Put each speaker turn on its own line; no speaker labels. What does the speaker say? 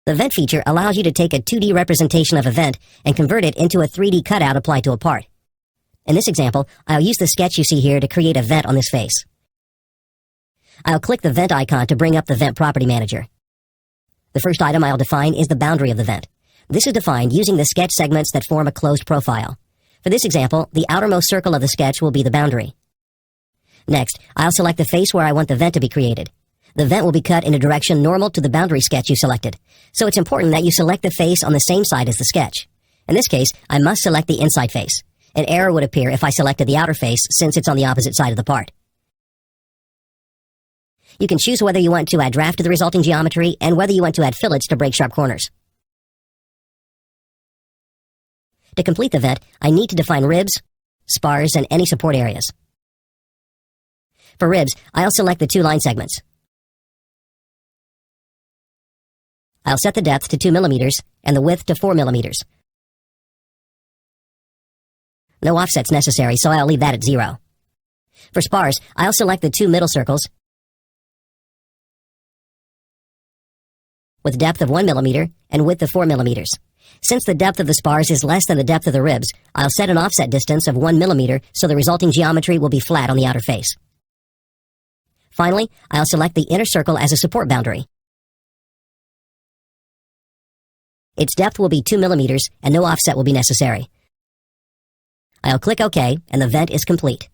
The vent feature allows you to take a 2D representation of a vent and convert it into a 3D cutout applied to a part. In this example, I'll use the sketch you see here to create a vent on this face. I'll click the vent icon to bring up the vent property manager. The first item I'll define is the boundary of the vent. This is defined using the sketch segments that form a closed profile. For this example, the outermost circle of the sketch will be the boundary. Next, I'll select the face where I want the vent to be created. The vent will be cut in a direction normal to the boundary sketch you selected, so it's important that you select the face on the same side as the sketch. In this case, I must select the inside face. An error would appear if I selected the outer face since it's on the opposite side of the part. You can choose whether you want to add draft to the resulting geometry and whether you want to add fillets to break sharp corners. To complete the vent, I need to define ribs, spars, and any support areas. For ribs, I'll select the two line segments. I'll set the depth to 2 millimeters and the width to 4 millimeters. No offsets necessary, so I'll leave that at 0. For spars, I'll select the two middle circles with depth of 1 millimeter and width of 4 millimeters. Since the depth of the spars is less than the depth of the ribs, I'll set an offset distance of 1 millimeter so the resulting geometry will be flat on the outer face. Finally, I'll select the inner circle as a support boundary. Its depth will be 2 millimeters and no offset will be necessary. I'll click OK and the vent is complete.